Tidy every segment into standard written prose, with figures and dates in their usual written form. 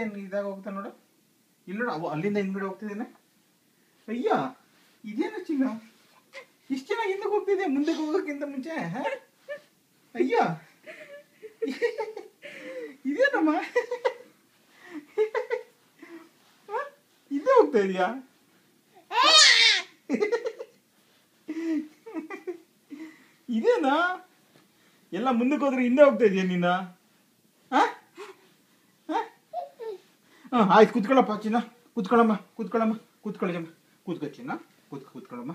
ಹಿಂದೆ ಇದಾಗ ಹೋಗ್ತಾ ನೋಡು. ಇಲ್ಲಿ ನೋಡು, ಅವು ಅಲ್ಲಿಂದ ಹಿಂದ್ಗಡೆ ಹೋಗ್ತಿದ್ದೇನೆ. ಅಯ್ಯ, ಇದೇನು ಚಿನ್ನ ಇಷ್ಟು ಚೆನ್ನಾಗಿ ಹಿಂದಕ್ಕೆ ಹೋಗ್ತಿದೆ ಮುಂದಕ್ಕೆ ಹೋಗೋಕ್ಕಿಂತ ಮುಂಚೆ. ಅಯ್ಯ, ಇದೇನಮ್ಮ ಹಿಂದೆ ಹೋಗ್ತಾ ಇದೀಯಾ? ಇದೇನಾ ಎಲ್ಲ ಮುಂದಕ್ಕೆ ಹೋದ್ರೆ ಹಿಂದೆ ಹೋಗ್ತಾ ಇದೀಯ ನೀನ? ಆಯ್ತು, ಕೂತ್ಕೊಳ್ಳಪ್ಪ ಚಿನ್ನ, ಕೂತ್ಕೊಳ್ಳಮ್ಮ, ಕೂತ್ಕೊಳ್ಳಮ್ಮ, ಕೂತ್ಕೊಳ್ಳಮ್ಮ, ಕೂತ್ಕೊ ಚಿನ್ನ, ಕೂತ್ಕೊಳ್ಳಮ್ಮ,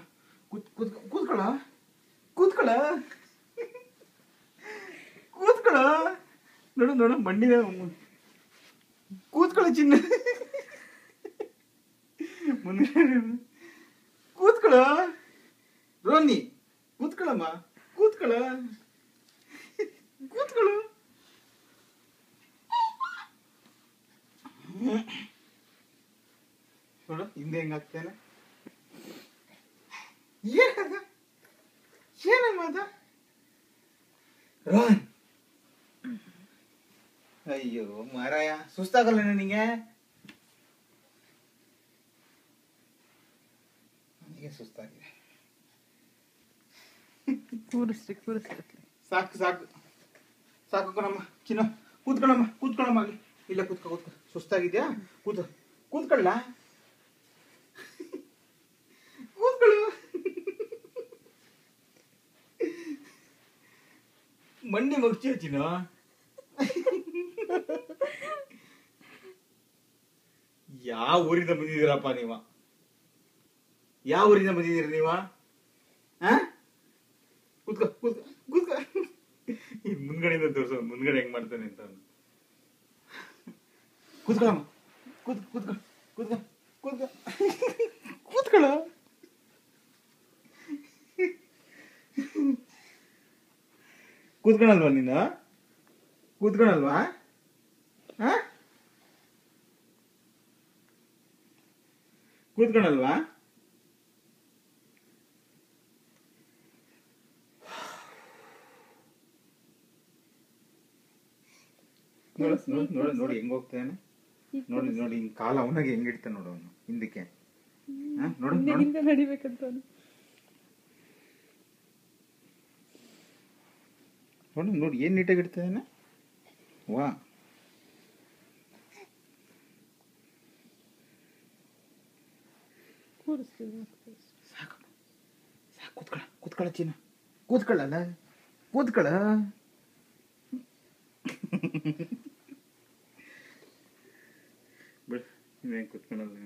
ಕೂತ್ಕೊಳ್ಳ, ಕೂತ್ಕೊಳ್ಳ, ಕೂತ್ಕೊಳ್ಳ. ನೋಡು ನೋಡು ಮಂಡಿನ ಕೂತ್ಕೊಳ್ಳ ಚಿನ್ನ, ಕೂತ್ಕೊಳ್ಳ ರೋನಿ, ಕೂತ್ಕೊಳ್ಳಮ್ಮ, ಕೂತ್ಕೊಳ್ಳ, ಕೂತ್ಕೊಳ್ಳ. ನೋಡು ಹಿಂದೆ ಹೆಂಗಾಗ್ತೇನೆ. ಏನದ ಏನಮ್ಮ ಅದ? ರೋಹನ್, ಅಯ್ಯೋ ಮಾರಾಯ, ಸುಸ್ತಾಗಲ್ಲ ನನಗೆ? ನನಗೆ ಸುಸ್ತಾಗಿದೆ. ಸಾಕು ಸಾಕು ಸಾಕು ಕಣಮ್ಮ ಚಿನ್ನ, ಕೂತ್ಕೊಳ್ಳಮ್ಮ, ಕೂತ್ಕೊಳ್ಳಮ್ಮ, ಅಲ್ಲಿ ಇಲ್ಲ ಕೂತ್ಕೊ. ಸುಸ್ತಾಗಿದ್ಯಾ? ಕೂತ್ಕೊಳ್ಳ, ಕೂತ್ಕೊಳ್ಳು. ಮಂಡಿ ಮಗ್ಚಿಯ ಚಿನ್ನ. ಯಾವ ಊರಿಂದ ಬಂದಿದ್ದೀರಪ್ಪ ನೀವ? ಯಾವ ಊರಿಂದ ಬಂದಿದ್ದೀರ ನೀವ? ಕೂತ್ಕೊ ಕೂತ್ಕೊ ಕೂತ್ಕೊ. ಈ ಮುಂದ್ಗಡೆಯಿಂದ ತೋರ್ಸೋ, ಮುಂದ್ಗಡೆ ಹೆಂಗ್ ಮಾಡ್ತಾನೆ ಅಂತ. ಕೂತ್ಕೊಳ್ಳಮ್ಮ, ಕೂತ್ಕೊ ಕೂತ್ಕೊ ಕೂತ್ಕೊ ಕೂತ್ಕೊಳ್ಳ. ಕೂತ್ಕೊಳಲ್ವಾ ನೀನು? ಕೂತ್ಕೊಳಲ್ವಾ? ಕೂತ್ಕೊಳಲ್ವಾ? ನೋಡಿ ಹೆಂಗ್ ಹೋಗ್ತಾನೆ. ನೋಡಿ ನೋಡಿ ಹಿಂಗ್ ಕಾಲ ಅವನಾಗೆ ಹೆಂಗ್ ಇಡ್ತಾನೆ ನೋಡು ಅವನು ಹಿಂದಕ್ಕೆ. ನೋಡು ನಡಿಬೇಕಂತ ನೋಡಿ ನೋಡಿ ಏನ್ ನೀಟಾಗಿ ಇಡ್ತಾನೆ. ವಾ, ಸಾಕು ಸಾಕು, ಕೂತ್ಕೊಳ್ಳ ಚಿನ್ನ, ಕೂತ್ಕೊಳ್ಳಲ್ಲ, ಕೂತ್ಕೊಳ್ಳ. ಬಿಡ್, ನೀವೇನ್ ಕೂತ್ಕೊಳ್ಳಲ್ಲ.